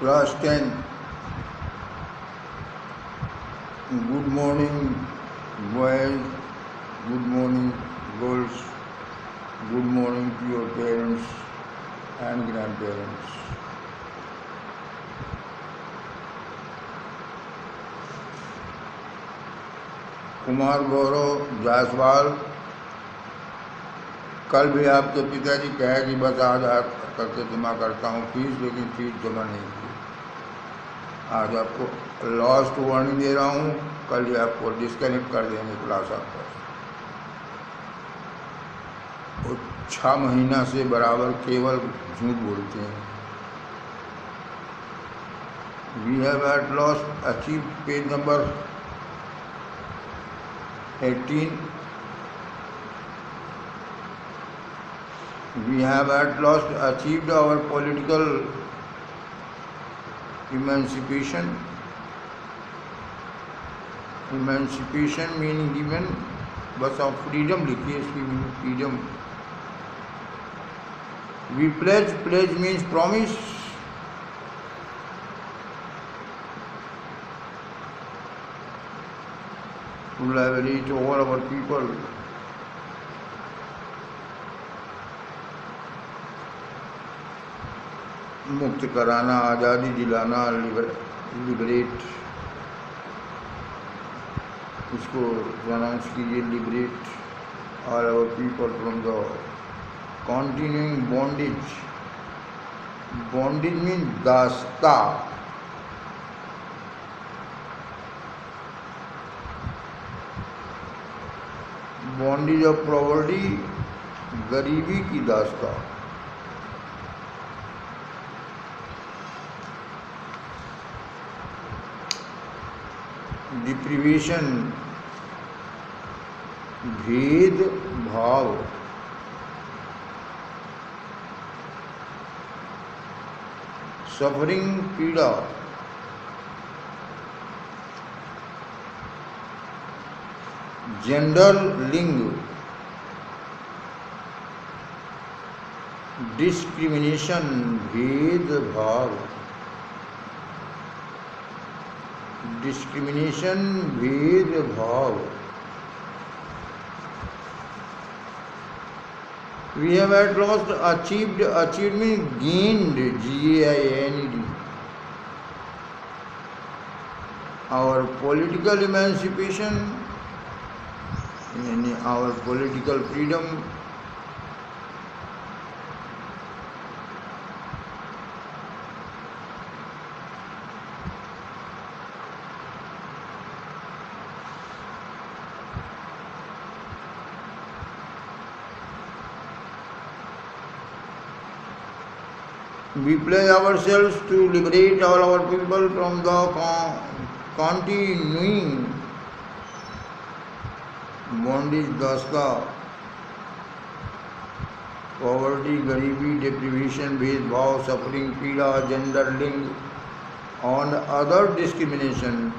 Class 10. Good morning, boys. Good morning, girls. Good morning to your parents and grandparents. Kumar Gaurav Jaiswal, कल भी आपके पिताजी कहे कि बस आज करके जमा करता हूँ फीस, लेकिन फीस जमा नहीं की। आज आपको लॉस्ट वार्निंग दे रहा हूँ, कल ही आपको डिस्कनेक्ट कर देंगे क्लास आपका। वो 6 महीना से बराबर केवल झूठ बोलते हैं। We have at last achieve page number 18. We have at last achieved our political emancipation. Emancipation meaning given, बस आप freedom लिखिए, इसकी meaning freedom. We pledge, pledge means promise. To liberate all our people. मुक्त कराना, आज़ादी दिलाना, liberate, इसको pronounce कीजिए liberate all our people from the continuing bondage. Bondage mean दास्ता. बॉन्डेज ऑफ प्रॉपर्टी, गरीबी की दास्ता. डिप्रीवेशन, भेद भाव. सफरिंग, पीड़ा. जेंडर, लिंग. डिस्क्रिमिनेशन, भेदभाव. डिस्क्रिमिनेशन, भेदभाव. We have at last achieved. Achieved means gained. Gained. Our political emancipation, our political freedom. We pledge ourselves to liberate all our people from the continuing bondage, Dastaan, poverty, गरीबी, deprivation, भेदभाव, suffering, पीड़ा, gender, लिंग, and other discrimination.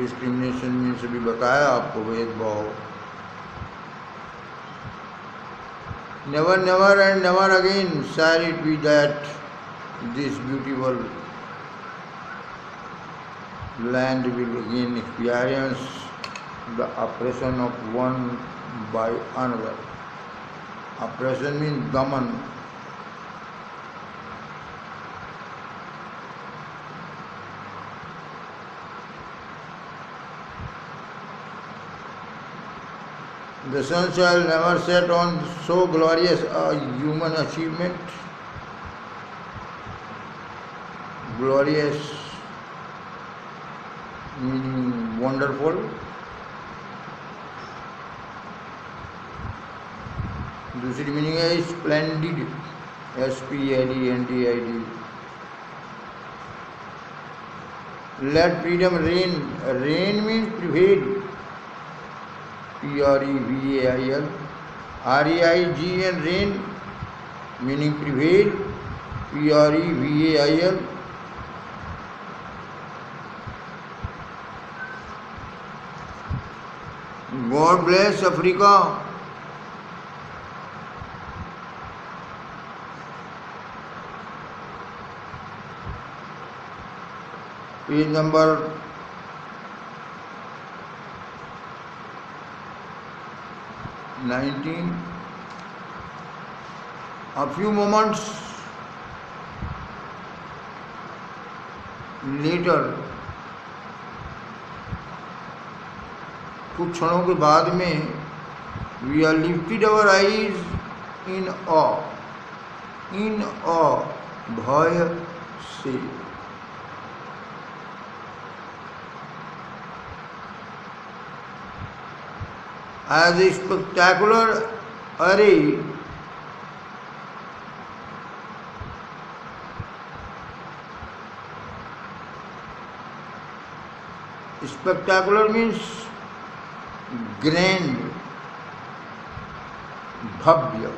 Discrimination means अभी बताया आपको, भेदभाव. Never, never and never again shall it be that this beautiful land will again experience the oppression of one by another. Oppression means daman. The sun shall never set on so glorious a human achievement. Glorious meaning wonderful. दूसरी meaning है splendid. SPLENDID. Let freedom reign. Reign means prevail. PREVAIL. REIGN, reign meaning prevail. PREVAIL. God bless Africa. Page number 19. A few moments later, कुछ क्षणों के बाद में, we are lifted our eyes in awe, भय से। As a spectacular array spectacular means grand, Bhavya.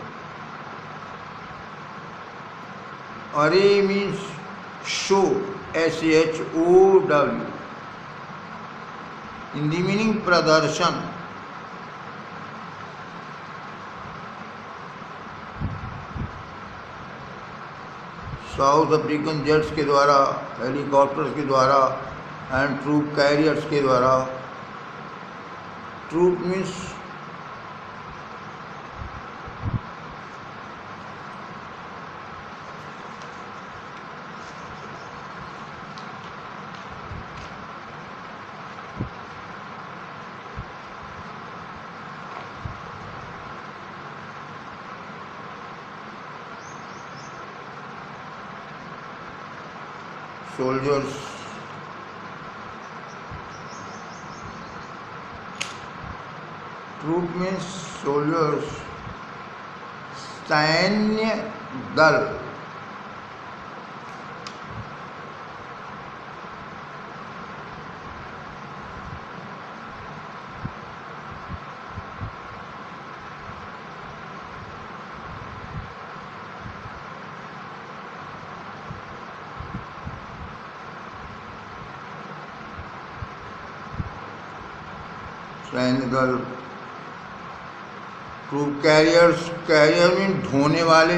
Array means show, SHOW, in the meaning प्रदर्शन। South African jets के द्वारा, हेलीकॉप्टर्स के द्वारा एंड ट्रूप कैरियर्स के द्वारा। Troop means soldiers, troop means soldiers, सैन्य दल। सैन्य दल। ट्रूप कैरियर्स, कैरियर मीन ढोने वाले।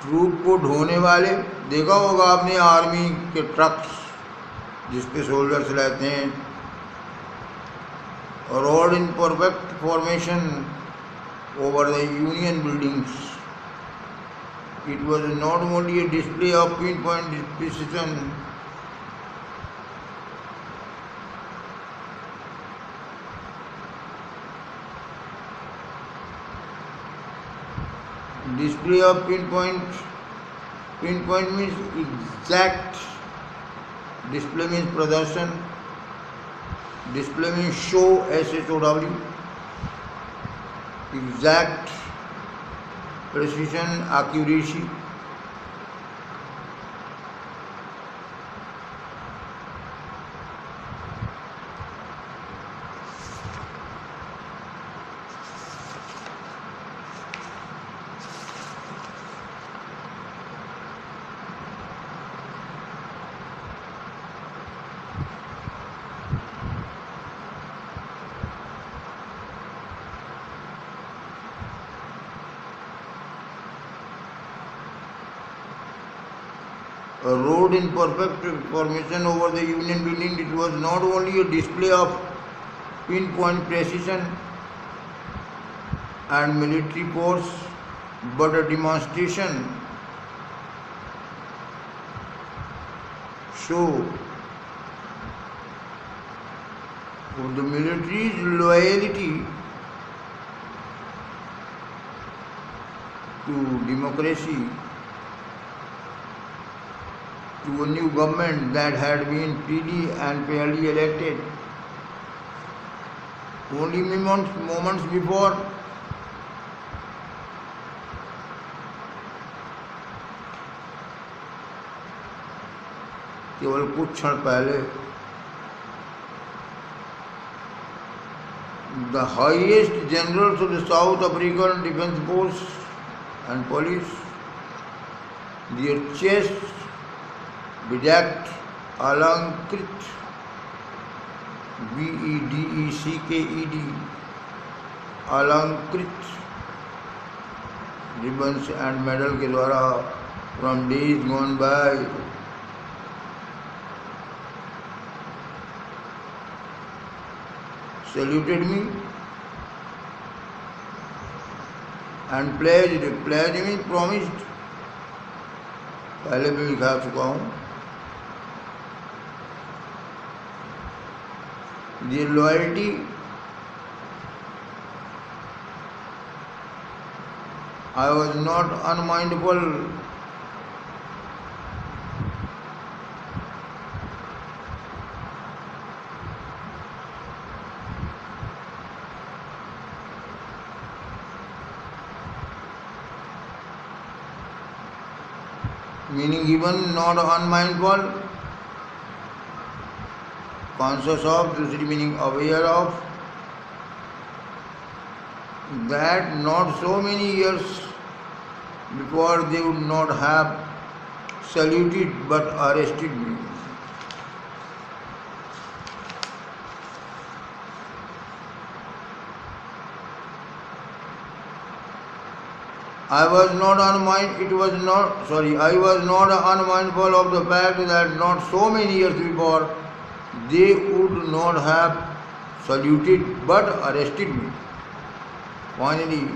ट्रूप को ढोने वाले। देखा होगा आपने आर्मी के ट्रक्स जिस पे सोल्जर्स रहते हैं। Road in perfect formation over the union buildings. It was not only A display of pin point precision, display of pinpoint means exact, display means प्रदर्शन, display means show, SHOW, exact, precision, accuracy। A road in perfect formation over the Union building. It was not only a display of pinpoint precision and military force, but a demonstration show of the military's loyalty to democracy, to a new government that had been freely and fairly elected. Only moments before, केवल कुछ क्षण पहले, the highest generals of the South African Defence Force and Police, their chests bedecked, अलंकृत, BEDECKED, अलंकृत ribbons and medal के द्वारा from days gone by. Saluted me and pledged. Pledged means promised. पहले भी लिखा चुका हूँ. The loyalty I was not unmindful. Meaning even not unmindful, conscious of, दूसरी meaning aware of, that not so many years before they would not have saluted but arrested me. I was not unmindful of the fact that not so many years before they would not have saluted but arrested me. Finally,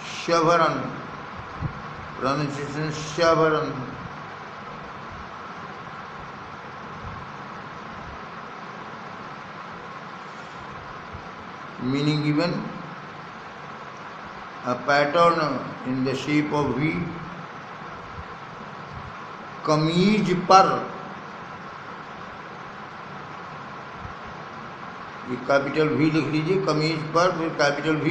Shavaran, pronunciation Shavaran. Meaning given, a pattern in the shape of V, कमीज पर, ये capital V लिख लीजिए, कमीज पर फिर capital V,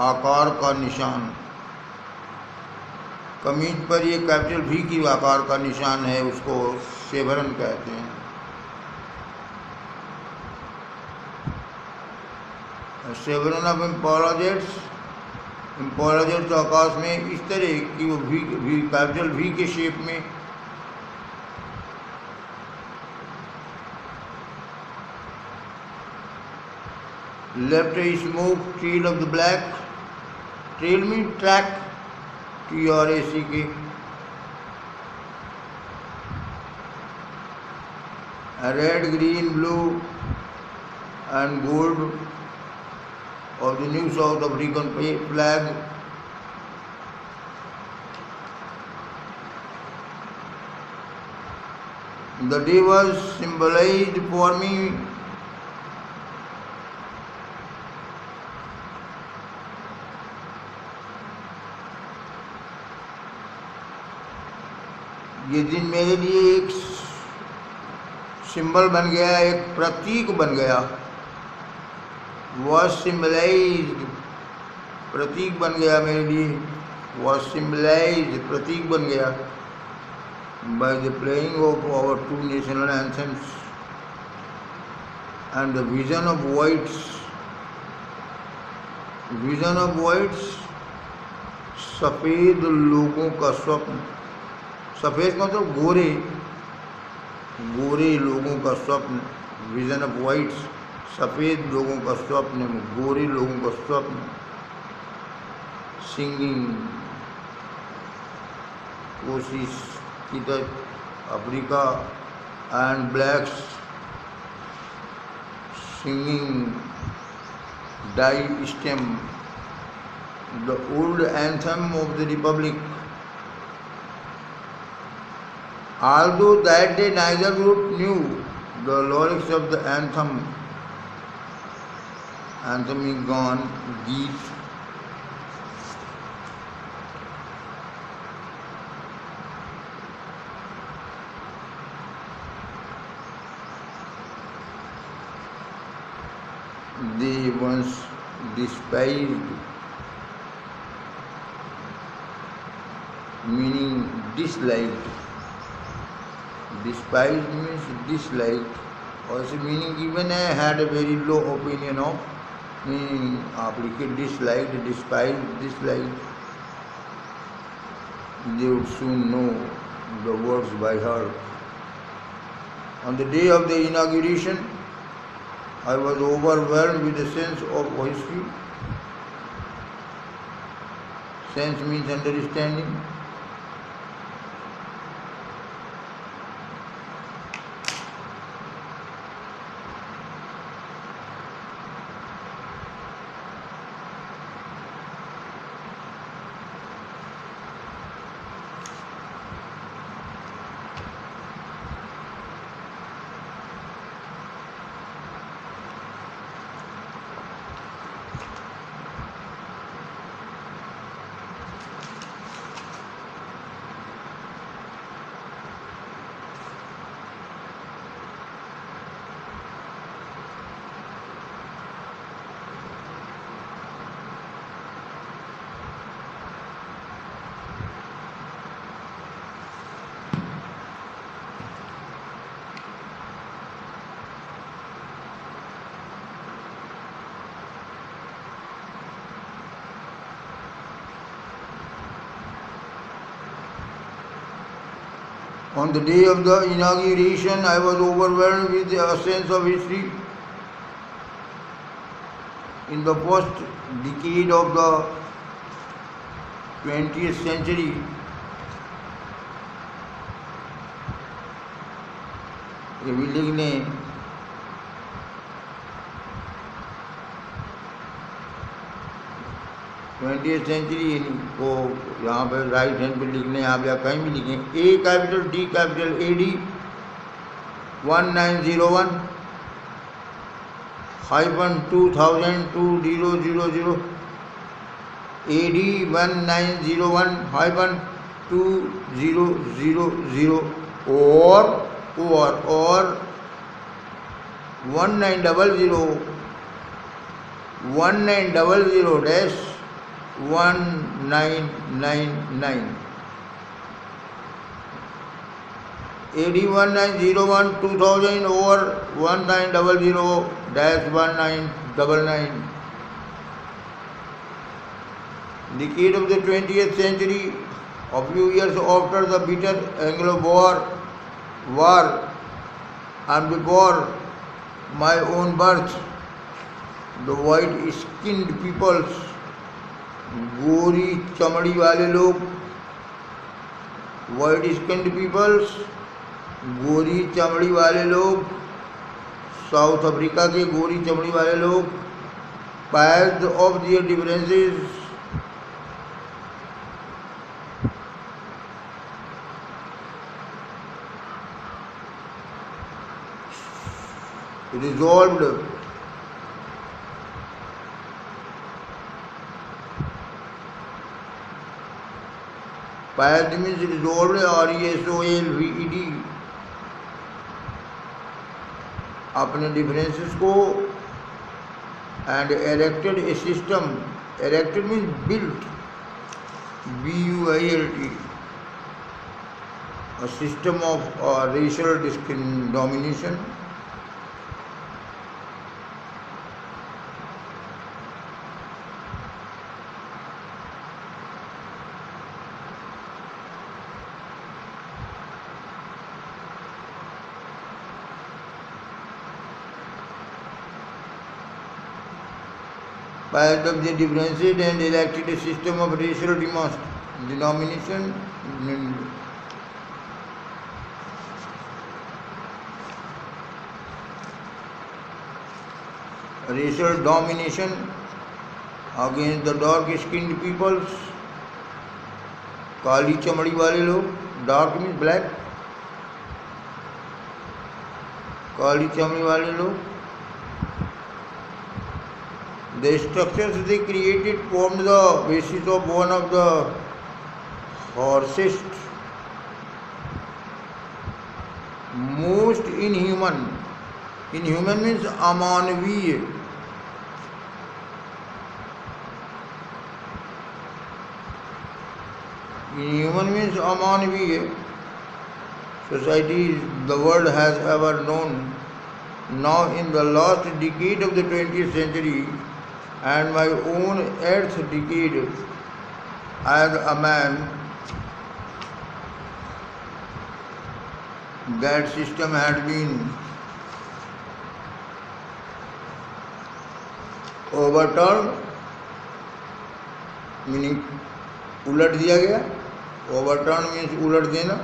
आकार का निशान. कमीज पर ये कैपिटल V की आकार का निशान है, उसको शेवरन कहते हैं. शेवरन ऑफ इम्पोलाजेट्स तो आकाश में इस तरह की वो भी कैपिटल V के शेप में. Left a smoke trail of the black. Trail means track, TRACK. Red, green, blue and gold of the New South African flag. The day was symbolized for me ये दिन मेरे लिए एक symbol बन गया, एक प्रतीक बन गया. was symbolized, प्रतीक बन गया मेरे लिए. was symbolized, प्रतीक बन गया by the playing of our two national anthems and the vision of whites. vision of whites, सफ़ेद लोगों का स्वप्न. सफ़ेद मतलब गोरे, गोरे लोगों का स्वप्न. विजन ऑफ वाइट्स, सफ़ेद लोगों का स्वप्न, गोरे लोगों का स्वप्न. सिंगिंग, कोशिश की तरफ Africa and blacks singing die stem, the old anthem of the republic. Although that day neither group knew the lyrics of the anthem. Anthem is gone, geet. They once despised, meaning disliked. Despised means disliked. Also meaning even I had a very low opinion of, meaning आप लिखिए disliked, despised, disliked. They would soon know the words by heart. On the day of the inauguration, I was overwhelmed with a sense of history. Sense means understanding. On the day of the inauguration, I was overwhelmed with a sense of history. In the first decade of the 20th century, willing ने twenty century को यहाँ पे right hand पे लिखने, यहाँ पे कहीं भी लिखें ए capital D capital AD 1901 -2000 AD 1901 -2000 और 1900 1999 AD 1901 2000 or 1900-1999. Decade of the 20th century, a few years after the bitter Anglo-Boer War and before my own birth, the white-skinned peoples, गोरी चमड़ी वाले लोग, वाइट स्किन्ड पीपल्स, गोरी चमड़ी वाले लोग, south Africa के गोरी चमड़ी वाले लोग, patch of their differences, resolved Path means resolved RESOLVED अपने डिफरेंसेस को and erected a system. Erected means built, BUILT, a system of racial domination. Part of the differentiated and elected a system of racial denomination. Racial domination against the dark-skinned peoples. काली चमड़ी वाले लोग, dark means black. काली चमड़ी वाले लोग. The structures they created formed the basis of one of the harshest, most inhuman means अमानवीय, inhuman means अमानवीय societies the world has ever known. Now in the last decade of the 20th century and my own 8th decade as a man, that system had been overturned, meaning उलट दिया गया। Overturn means उलट देना।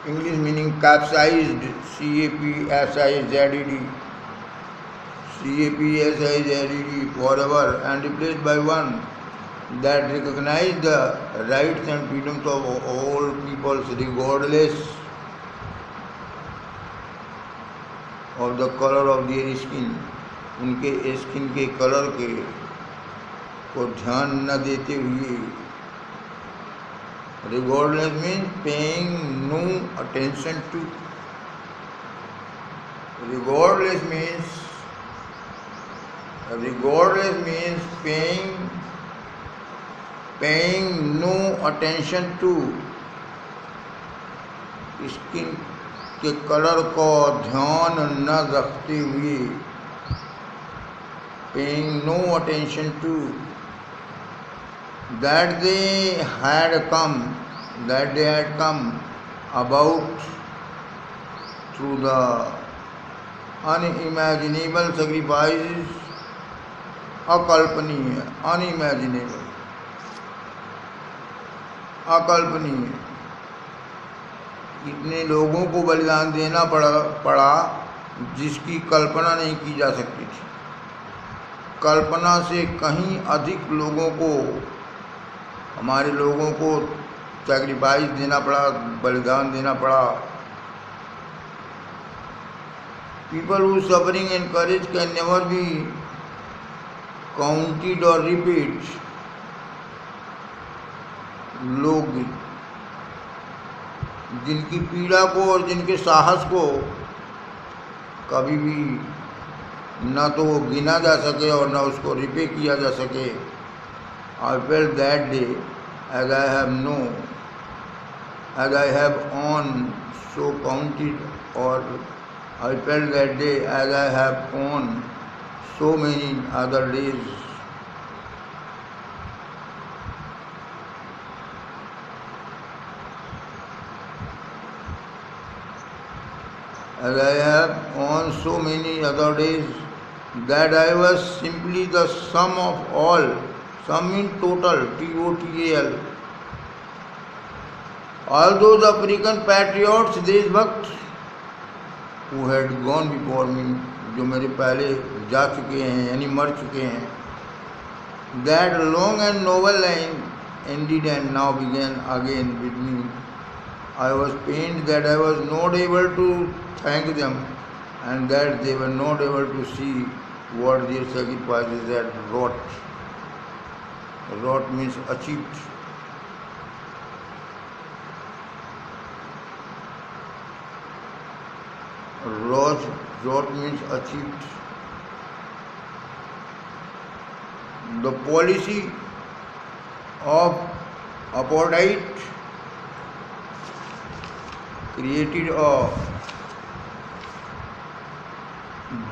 English meaning capsized, CAPSIZED, CAPSIZED, forever, and replaced by one that recognize the rights and freedoms of all peoples regardless of the color of their skin, उनके skin के colour के को ध्यान न देते हुए। Regardless means paying no attention to. Regardless means paying no attention to, skin के colour को ध्यान न रखते हुए। Paying no attention to, that they had come about through the unimaginable sacrifices, अकल्पनीय, unimaginable, अकल्पनीय, इतने लोगों को बलिदान देना पड़ा जिसकी कल्पना नहीं की जा सकती थी। कल्पना से कहीं अधिक लोगों को, हमारे लोगों को सैक्रिफाइस देना पड़ा, बलिदान देना पड़ा। People whose suffering and courage can never be counted or repeated, लोग जिनकी पीड़ा को और जिनके साहस को कभी भी न तो वो गिना जा सके और न उसको रिपे किया जा सके। I felt that day as I have on so counted, or I felt that day as I have on so many other days. As I have on so many other days, that I was simply the sum of all, sum in total, TOTAL. All those African patriots, देशभक्त, who had gone before me, जो मेरे पहले जा चुके हैं यानी मर चुके हैं, that long and noble line ended and now began again with me. I was pained that I was not able to thank them and that they were not able to see what their sacrifices had wrought. Wrought means achieved. Wrought means achieved. The policy of apartheid created a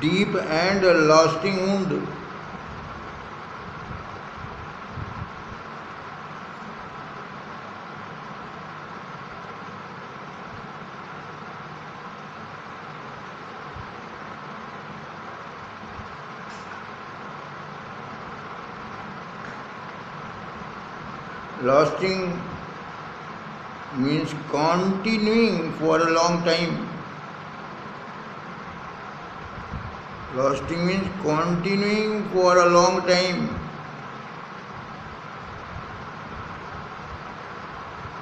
deep and lasting wound. Lasting means continuing for a long time. Lasting means continuing for a long time.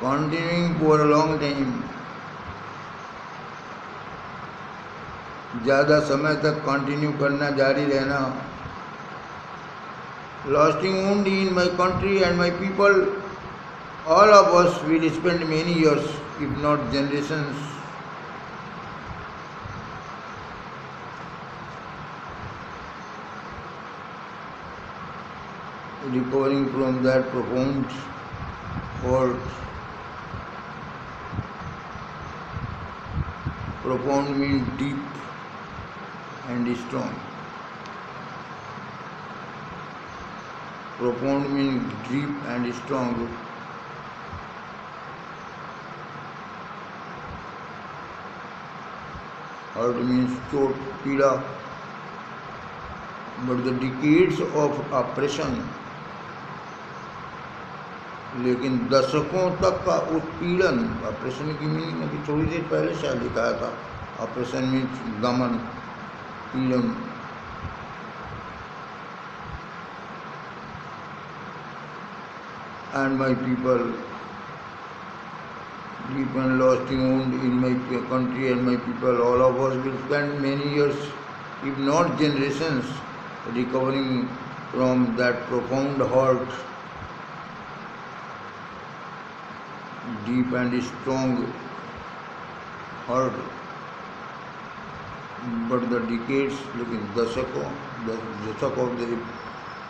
Continuing for a long time. ज़्यादा समय तक continue करना, जारी रहना. Lasting wound in my country and my people. All of us will spend many years, if not generations, recovering from that profound hurt. Profound means deep and strong. Profound means deep and strong. Hurt means चोट, पीड़ा. but the decades of oppression, लेकिन दशकों तक का उत्पीड़न, operation की meaning अभी थोड़ी देर पहले शायद लिखाया था, operation means Daman, पीड़न, and my people deep and lasting wound in my country and my people, all of us will spend many years, if not generations, recovering from that profound hurt, deep and strong hurt. But the decades, लेकिन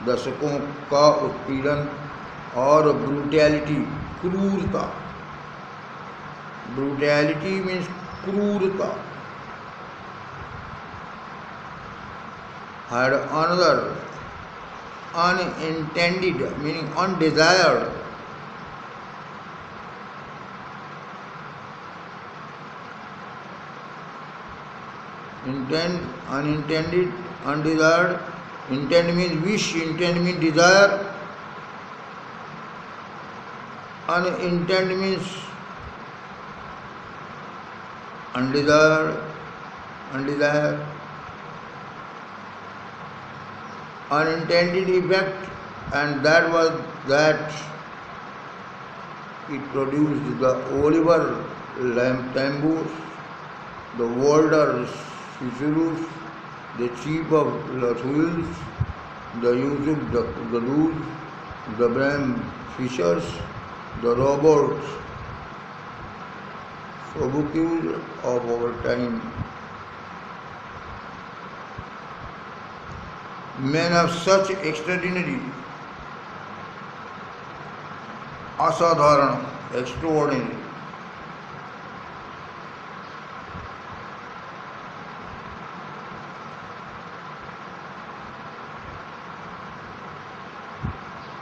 दशकों का उत्पीड़न और brutality, क्रूरता, brutality means क्रूरता, had another unintended, meaning undesired, unintended, undesired, intend means wish, intend means desire, unintended means undesired, unintended effect, and that was that it produced the Oliver Tambus, the Walter Cicerus, the chief of Lathuils, the Yusuf Gaduz, the Bram Fishers, the Robert Sobucus of our time. Men of such extraordinary, asadharan, extraordinary,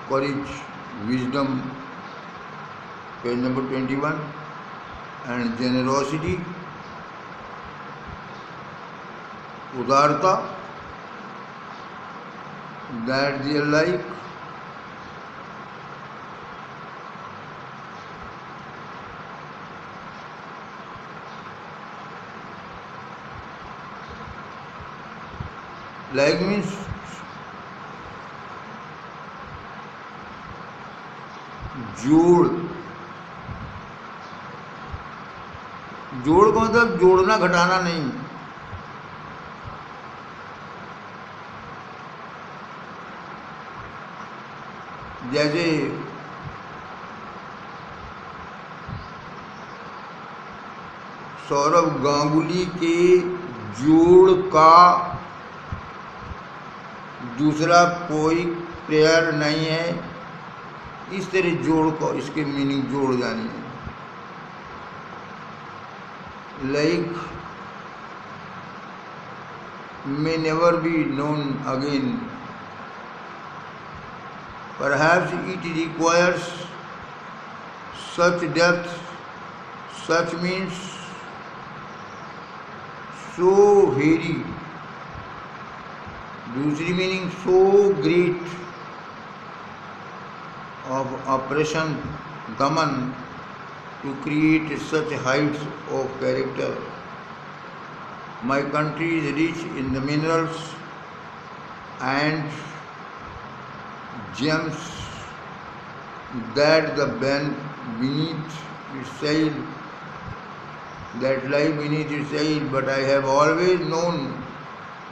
courage, wisdom, page number 21, and generosity, udarta, that they are like means जोड़ का मतलब जोड़ना घटाना नहीं, जैसे सौरव गांगुली के जोड़ का दूसरा कोई प्लेयर नहीं है, इस तरह जोड़ को, इसके मीनिंग जोड़ जानी है, like may never be known again. Perhaps it requires such depth, such means so very, दूसरी meaning so great of oppression, daman, to create such heights of character. My country is rich in the minerals and gems that the beneath its soil, that lie beneath its soil, but I have always known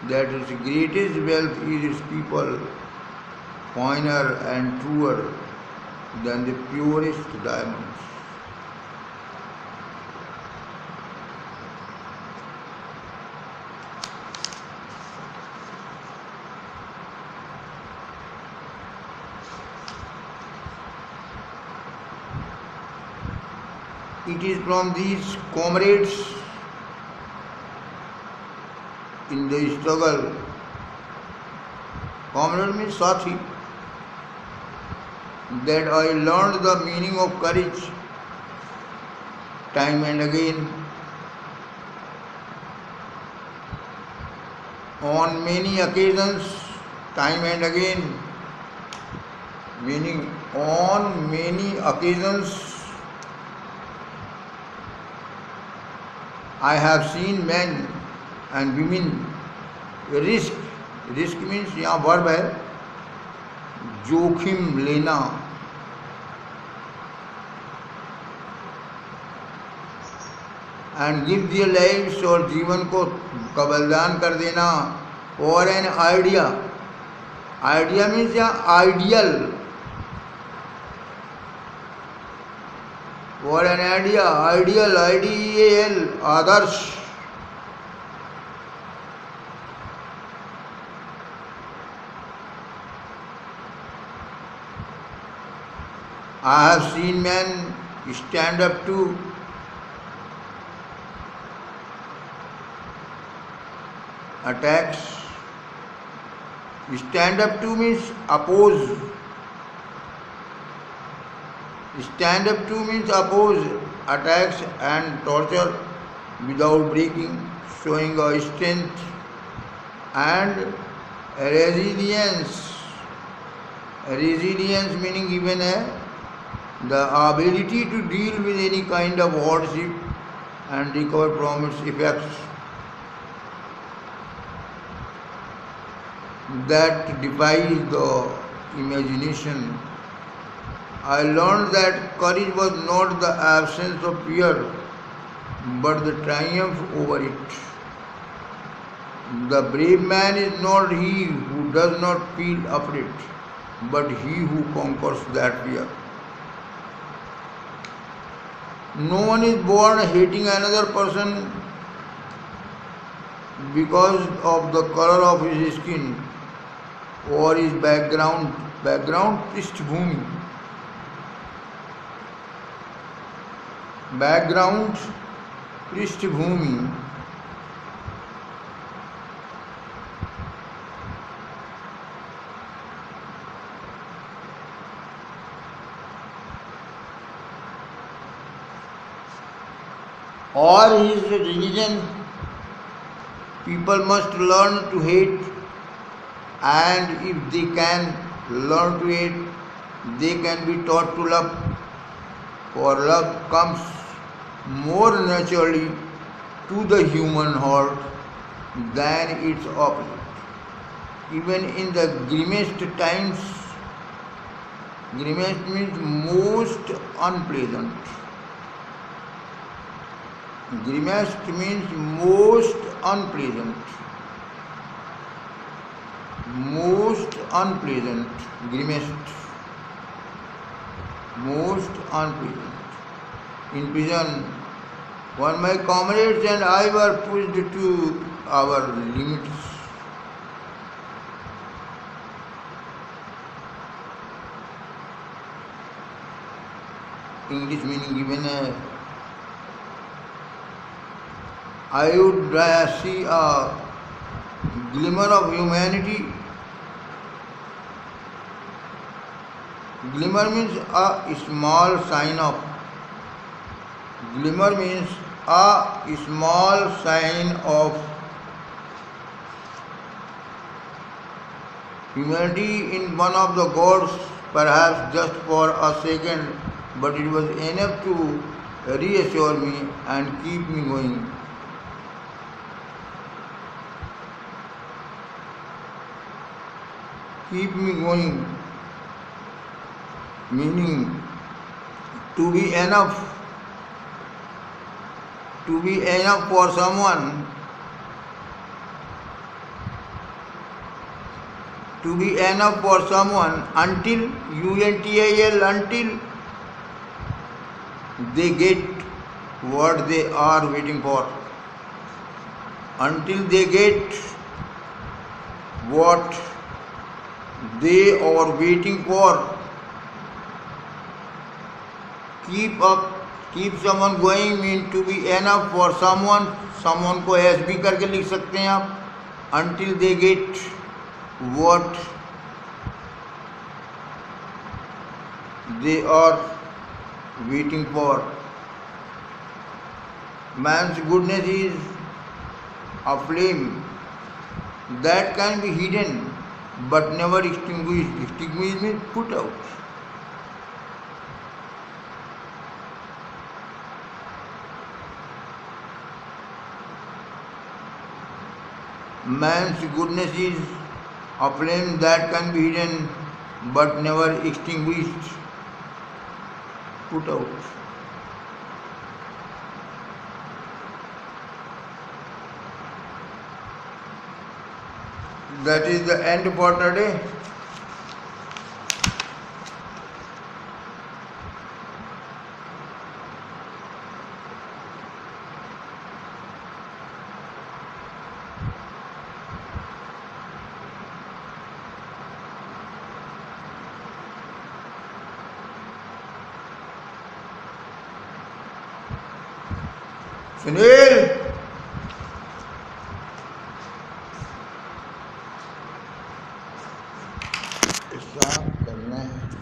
that its greatest wealth is its people, finer and truer than the purest diamonds. It is from these comrades in the struggle, comrade means sathi, that I learned the meaning of courage time and again. On many occasions time and again, meaning on many occasions, I have seen men and women risk. Risk means यहाँ verb है, जोखिम लेना, and give their lives, और जीवन को बलिदान कर देना, और एन आइडिया. आइडिया मीन्स यहाँ आइडियल, और an idea, ideal, IDEAL, Adarsh. I have seen men stand up to attacks. Stand up to means oppose. Stand up to means oppose attacks and torture without breaking, showing a strength and resilience. Resilience meaning even the ability to deal with any kind of hardship and recover from its effects. That defies the imagination. I learned that courage was not the absence of fear, but the triumph over it. The brave man is not he who does not feel afraid, but he who conquers that fear. No one is born hating another person because of the color of his skin or his background. Background, पृष्ठभूमि. Background, पृष्ठभूमि. Or his religion. People must learn to hate, and if they can learn to hate, they can be taught to love, for love comes more naturally to the human heart than its opposite. Even in the grimmest times, grimmest means most unpleasant. Grimmest means most unpleasant. Most unpleasant. Grimmest. Most unpleasant. In prison, when my comrades and I were pushed to our limits, English meaning given I would see a glimmer of humanity. Glimmer means a small sign of. Glimmer means a small sign of humanity in one of the gods, perhaps just for a second, but it was enough to reassure me and keep me going. Keep me going, meaning to be enough for someone, to be enough for someone until UNTIL, until they get what they are waiting for, until they get what they are waiting for. Keep someone going mean to be enough for someone. Someone को ऐस भी करके लिख सकते हैं आप. Until they get what they are waiting for. Man's goodness is a flame that can be hidden but never extinguished. Extinguished means put out. Man's goodness is a flame that can be hidden but never extinguished, put out. That is the end for today. Sunil ऐसा करना है।